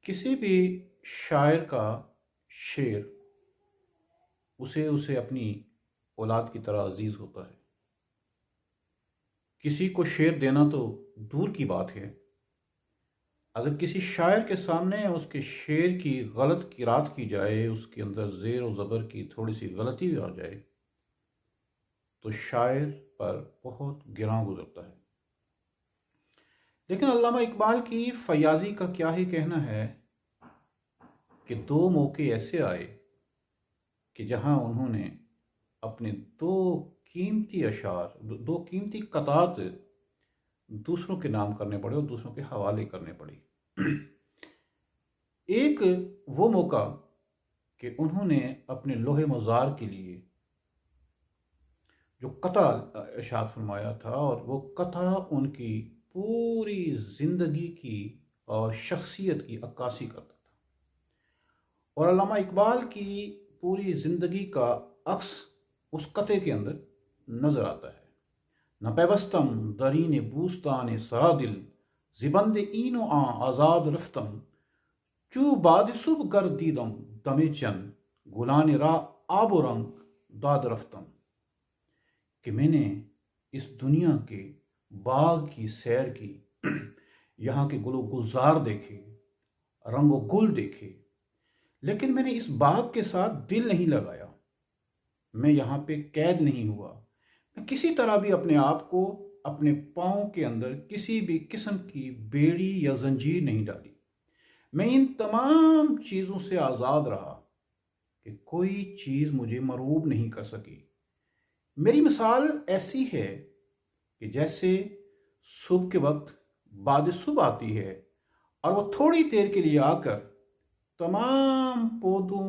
کسی بھی شاعر کا شعر اسے اپنی اولاد کی طرح عزیز ہوتا ہے۔ کسی کو شعر دینا تو دور کی بات ہے، اگر کسی شاعر کے سامنے اس کے شعر کی غلط قرات کی جائے، اس کے اندر زیر و زبر کی تھوڑی سی غلطی بھی آ جائے تو شاعر پر بہت گراں گزرتا ہے۔ لیکن علامہ اقبال کی فیاضی کا کیا ہی کہنا ہے کہ دو موقع ایسے آئے کہ جہاں انہوں نے اپنے دو قیمتی اشعار، دو قیمتی قطعات دوسروں کے نام کرنے پڑے اور دوسروں کے حوالے کرنے پڑے۔ ایک وہ موقع کہ انہوں نے اپنے لوح مزار کے لیے جو قطع ارشاد فرمایا تھا، اور وہ قطع ان کی پوری زندگی کی اور شخصیت کی عکاسی کرتا تھا، اور علامہ اقبال کی پوری زندگی کا عکس اس قطعے کے اندر نظر آتا ہے۔ نہ پیوستم درین بوستان سرادل، زبند این و آن آزاد رفتم، چو باد صبح گردیدم دم چند، گلان را آب و رنگ داد رفتم، کہ میں نے اس دنیا کے باغ کی سیر کی، یہاں کے گل و گلزار دیکھے، رنگ و گل دیکھے، لیکن میں نے اس باغ کے ساتھ دل نہیں لگایا، میں یہاں پہ قید نہیں ہوا، میں کسی طرح بھی اپنے آپ کو اپنے پاؤں کے اندر کسی بھی قسم کی بیڑی یا زنجیر نہیں ڈالی، میں ان تمام چیزوں سے آزاد رہا کہ کوئی چیز مجھے مروب نہیں کر سکی۔ میری مثال ایسی ہے کہ جیسے صبح کے وقت باد صبح آتی ہے اور وہ تھوڑی دیر کے لیے آ کر تمام پودوں،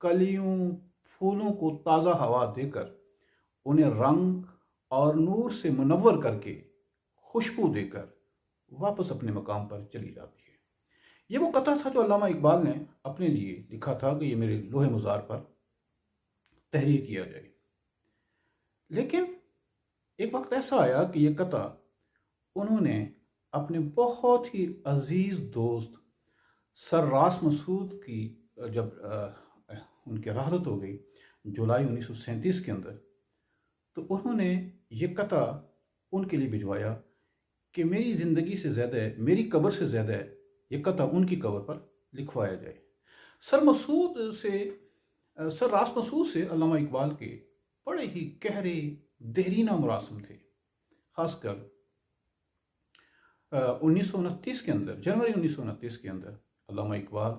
کلیوں، پھولوں کو تازہ ہوا دے کر انہیں رنگ اور نور سے منور کر کے خوشبو دے کر واپس اپنے مقام پر چلی جاتی ہے۔ یہ وہ قطعہ تھا جو علامہ اقبال نے اپنے لیے لکھا تھا کہ یہ میرے لوح مزار پر تحریر کیا جائے۔ لیکن ایک وقت ایسا آیا کہ یہ قطعہ انہوں نے اپنے بہت ہی عزیز دوست سر راس مسعود کی جب ان کی رحلت ہو گئی جولائی 1937 کے اندر، تو انہوں نے یہ قطعہ ان کے لیے بھجوایا کہ میری زندگی سے زیادہ، میری قبر سے زیادہ یہ قطعہ ان کی قبر پر لکھوایا جائے۔ سر راس مسعود سے علامہ اقبال کے بڑے ہی گہرے دیرینہ مراسم تھے، خاص کر 1929 کے اندر، جنوری 1929 کے اندر علامہ اقبال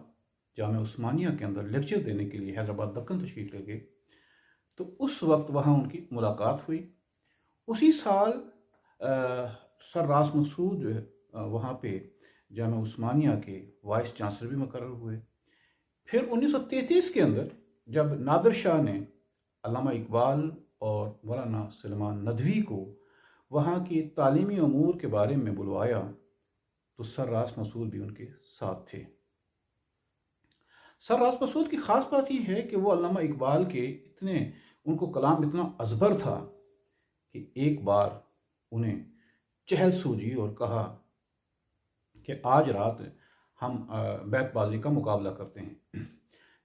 جامعہ عثمانیہ کے اندر لیکچر دینے کے لیے حیدرآباد دکن تشریف لے گئے، تو اس وقت وہاں ان کی ملاقات ہوئی۔ اسی سال سر راس مسعود جو ہے وہاں پہ جامعہ عثمانیہ کے وائس چانسلر بھی مقرر ہوئے۔ پھر 1933 کے اندر جب نادر شاہ نے علامہ اقبال اور مولانا سلیمان ندوی کو وہاں کی تعلیمی امور کے بارے میں بلوایا تو سر راس مسعود بھی ان کے ساتھ تھے۔ سر راس مسعود کی خاص بات یہ ہے کہ وہ علامہ اقبال کے ان کو کلام اتنا ازبر تھا کہ ایک بار انہیں چہل سوجی اور کہا کہ آج رات ہم بیت بازی کا مقابلہ کرتے ہیں،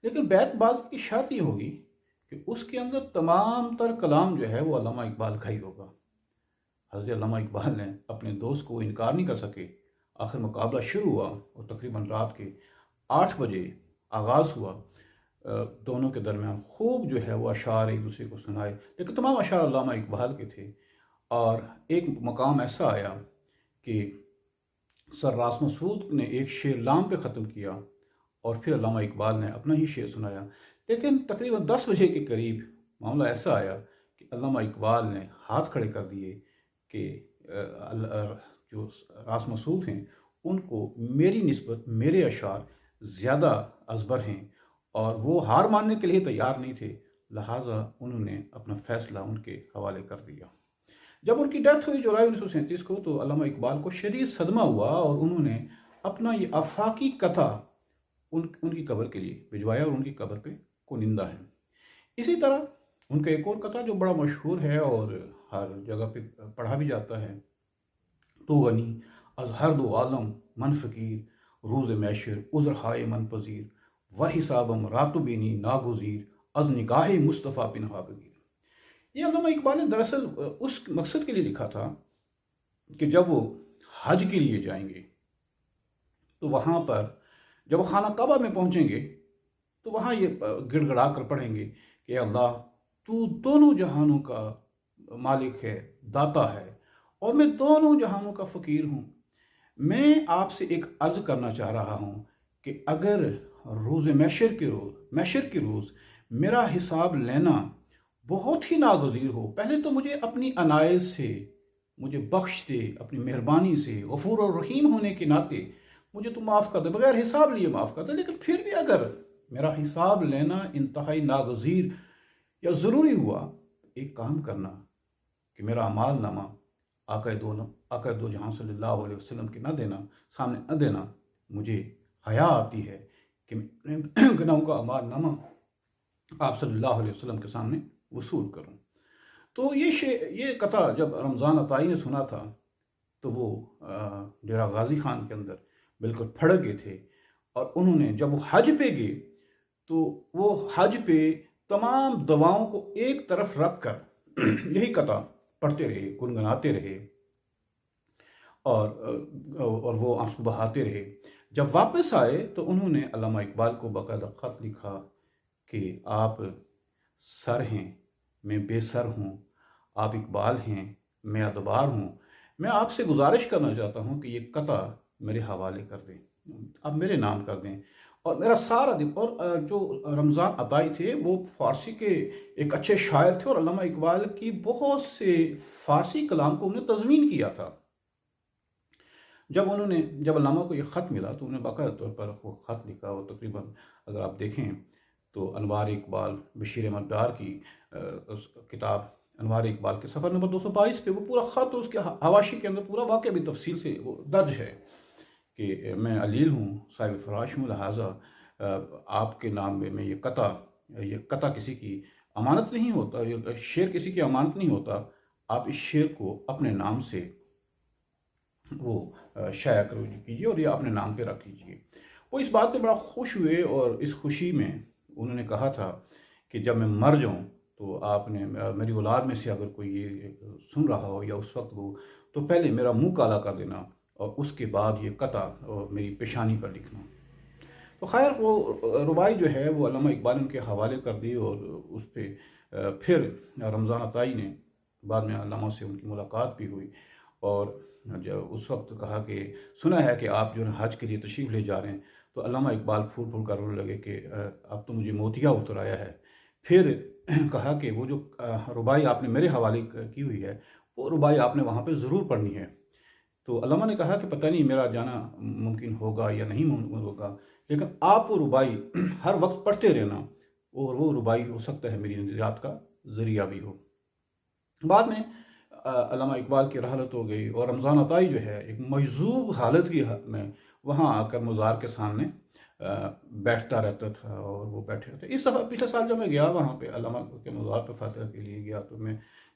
لیکن بیت بازی کی شرط یہ ہوگی کہ اس کے اندر تمام تر کلام جو ہے وہ علامہ اقبال کا ہی ہوگا۔ حضرت علامہ اقبال نے اپنے دوست کو انکار نہیں کر سکے۔ آخر مقابلہ شروع ہوا اور تقریباً رات کے 8 بجے آغاز ہوا۔ دونوں کے درمیان خوب جو ہے وہ اشعار ایک دوسرے کو سنائے، لیکن تمام اشعار علامہ اقبال کے تھے۔ اور ایک مقام ایسا آیا کہ سر راس مسعود نے ایک شعر لام پہ ختم کیا اور پھر علامہ اقبال نے اپنا ہی شعر سنایا، لیکن تقریباً 10 بجے کے قریب معاملہ ایسا آیا کہ علامہ اقبال نے ہاتھ کھڑے کر دیے کہ جو راس مسعود ہیں ان کو میری نسبت میرے اشعار زیادہ ازبر ہیں، اور وہ ہار ماننے کے لیے تیار نہیں تھے، لہٰذا انہوں نے اپنا فیصلہ ان کے حوالے کر دیا۔ جب ان کی ڈیتھ ہوئی جولائی 1937 کو تو علامہ اقبال کو شدید صدمہ ہوا اور انہوں نے اپنا یہ آفاقی قطعہ ان کی قبر کے لیے بھجوایا اور ان کی قبر پہ کنندہ ہے۔ اسی طرح ان کا ایک اور قطعہ جو بڑا مشہور ہے اور ہر جگہ پہ پڑھا بھی جاتا ہے، تو غنی از ہر دو عالم من فقیر، روز محشر عذر ہائے من پذیر و حسابم راتبینی ناگزیر از نگاہ مصطفیٰ پنہا بگیر۔ یہ علامہ اقبال نے دراصل اس مقصد کے لیے لکھا تھا کہ جب وہ حج کے لیے جائیں گے تو وہاں پر جب وہ خانہ کعبہ میں پہنچیں گے تو وہاں یہ گڑ گڑا کر پڑھیں گے کہ اللہ تو دونوں جہانوں کا مالک ہے، داتا ہے، اور میں دونوں جہانوں کا فقیر ہوں۔ میں آپ سے ایک عرض کرنا چاہ رہا ہوں کہ اگر روز محشر کے روز میرا حساب لینا بہت ہی ناگزیر ہو، پہلے تو مجھے اپنی عنایت سے مجھے بخش دے، اپنی مہربانی سے، غفور اور رحیم ہونے کے ناطے مجھے تو معاف کر دے، بغیر حساب لیے معاف کر دے، لیکن پھر بھی اگر میرا حساب لینا انتہائی ناگزیر یا ضروری ہوا، ایک کام کرنا کہ میرا اعمال نامہ آقا دو جہاں صلی اللہ علیہ وسلم کے سامنے نہ دینا۔ مجھے حیا آتی ہے کہ میں گناہوں کا اعمال نامہ آپ صلی اللہ علیہ وسلم کے سامنے وصول کروں۔ تو یہ قطع جب رمضان عطائی نے سنا تھا تو وہ ڈیرہ غازی خان کے اندر بالکل پھڑک گئے تھے، اور انہوں نے جب وہ حج پہ گئے تو وہ حج پہ تمام دعاؤں کو ایک طرف رکھ کر یہی قطع پڑھتے رہے، گنگناتے رہے، اور وہ آنسو بہاتے رہے۔ جب واپس آئے تو انہوں نے علامہ اقبال کو باقاعدہ خط لکھا کہ آپ سر ہیں، میں بے سر ہوں، آپ اقبال ہیں، میں ادبار ہوں، میں آپ سے گزارش کرنا چاہتا ہوں کہ یہ قطع میرے حوالے کر دیں، آپ میرے نام کر دیں، اور میرا سارا دن۔ اور جو رمضان عطائی تھے وہ فارسی کے ایک اچھے شاعر تھے، اور علامہ اقبال کی بہت سے فارسی کلام کو انہوں نے تضمین کیا تھا۔ جب علامہ کو یہ خط ملا تو انہوں نے باقاعدہ طور پر وہ خط لکھا، وہ تقریباً اگر آپ دیکھیں تو انوار اقبال بشیر احمد ڈار کی کتاب انوار اقبال کے صفحہ نمبر 222 پہ وہ پورا خط، اس کے حواشی کے اندر پورا واقعہ بھی تفصیل سے وہ درج ہے کہ میں علیل ہوں، صاحب فراش ہوں، لہٰذا آپ کے نام میں یہ قطع کسی کی امانت نہیں ہوتا، یہ شعر کسی کی امانت نہیں ہوتا، آپ اس شعر کو اپنے نام سے وہ شائع کیجیے اور یہ اپنے نام پہ رکھ لیجیے۔ وہ اس بات پہ بڑا خوش ہوئے، اور اس خوشی میں انہوں نے کہا تھا کہ جب میں مر جاؤں تو آپ نے میری اولاد میں سے اگر کوئی یہ سن رہا ہو یا اس وقت ہو تو پہلے میرا منہ کالا کر دینا، اور اس کے بعد یہ قطع میری پیشانی پر لکھنا۔ تو خیر وہ ربائی جو ہے وہ علامہ اقبال ان کے حوالے کر دی، اور اس پہ پھر رمضان عطائی نے بعد میں علامہ سے ان کی ملاقات بھی ہوئی، اور جب اس وقت کہا کہ سنا ہے کہ آپ جو ہے حج کے لیے تشریف لے جا رہے ہیں، تو علامہ اقبال پھول پھول کر رونے لگے کہ اب تو مجھے موتیا اتر آیا ہے۔ پھر کہا کہ وہ جو ربائی آپ نے میرے حوالے کی ہوئی ہے وہ ربائی آپ نے وہاں پہ ضرور پڑھنی ہے۔ تو علامہ نے کہا کہ پتہ نہیں میرا جانا ممکن ہوگا یا نہیں ممکن ہوگا، لیکن آپ وہ ربائی ہر وقت پڑھتے رہنا، اور وہ ربائی ہو سکتا ہے میری نجات کا ذریعہ بھی ہو۔ بعد میں علامہ اقبال کی رحلت ہو گئی، اور رمضان عطائی جو ہے ایک مجذوب حالت کی میں وہاں آ کر مزار کے سامنے بیٹھتا رہتا تھا، اور وہ بیٹھے رہتے۔ اس دفعہ پچھلے سال جب میں گیا وہاں پہ علامہ کے مزار پہ فاتحہ کے لیے گیا، تو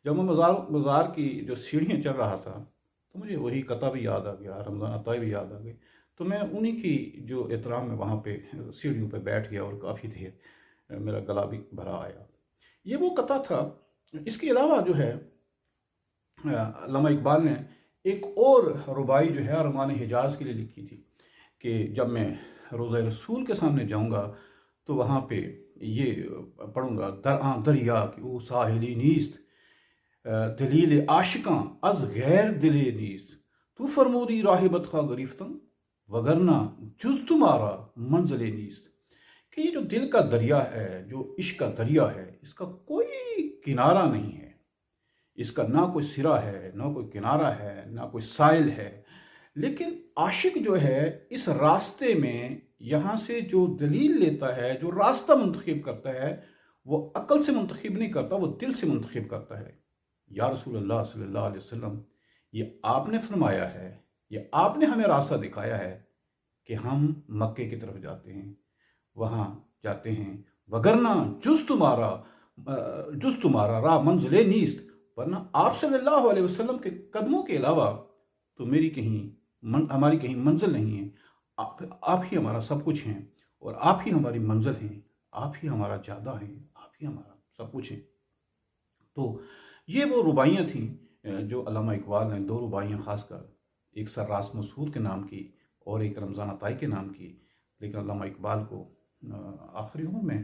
جب میں مزار کی جو سیڑھیاں چل رہا تھا تو مجھے وہی قطع بھی یاد آ گیا، رمضان عطائی بھی یاد آ گئی، تو میں انہی کی جو احترام میں وہاں پہ سیڑھیوں پہ بیٹھ گیا، اور کافی دیر میرا گلا بھی بھرا آیا۔ یہ وہ قطع تھا۔ اس کے علاوہ جو ہے علامہ اقبال نے ایک اور ربائی جو ہے ارمان حجاز کے لیے لکھی تھی کہ جب میں روضہ رسول کے سامنے جاؤں گا تو وہاں پہ یہ پڑھوں گا، درآں دریا کہ او ساحلی نیست، دلیل عاشقاں از غیر دلے نیست، تو فرمودی راہبت خواہ گریفتن وگرنہ جز تمہارا منزل نیست۔ کہ یہ جو دل کا دریا ہے، جو عشق کا دریا ہے، اس کا کوئی کنارہ نہیں ہے، اس کا نہ کوئی سرا ہے، نہ کوئی کنارہ ہے، نہ کوئی ساحل ہے، لیکن عاشق جو ہے اس راستے میں یہاں سے جو دلیل لیتا ہے، جو راستہ منتخب کرتا ہے، وہ عقل سے منتخب نہیں کرتا، وہ دل سے منتخب کرتا ہے۔ یا رسول اللہ صلی اللہ علیہ وسلم، یہ آپ نے فرمایا ہے، یہ آپ نے ہمیں راستہ دکھایا ہے کہ ہم مکے کی طرف جاتے ہیں، وہاں جاتے ہیں، وگرنہ جز تمہارا راہ منزل نیست، ورنہ آپ صلی اللہ علیہ وسلم کے قدموں کے علاوہ تو ہماری کہیں منزل نہیں ہے۔ آپ ہی ہمارا سب کچھ ہیں، اور آپ ہی ہماری منزل ہیں، آپ ہی ہمارا جادہ ہیں، آپ ہی ہمارا سب کچھ ہیں۔ تو یہ وہ رباعیاں تھیں جو علامہ اقبال نے، دو رباعیاں خاص کر، ایک سراج مسعود کے نام کی اور ایک رمضان عطائی کے نام کی، لیکن علامہ اقبال کو آخری عمر میں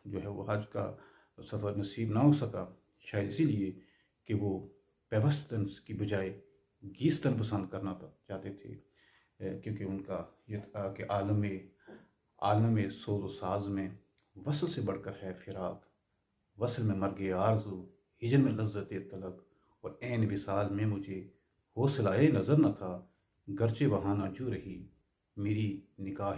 جو ہے وہ حج کا سفر نصیب نہ ہو سکا، شاید اسی لیے کہ وہ پیوستن کی بجائے گیستن پسند کرنا چاہتے تھے، کیونکہ ان کا یہ تھا کہ عالم سوز و ساز میں وصل سے بڑھ کر ہے فراق، وصل میں مرگ آرزو، ہجر میں لذت طلب، اور عین وصال میں مجھے حوصلہ نظر نہ تھا، گرچہ بہانہ جو رہی میری نگاہ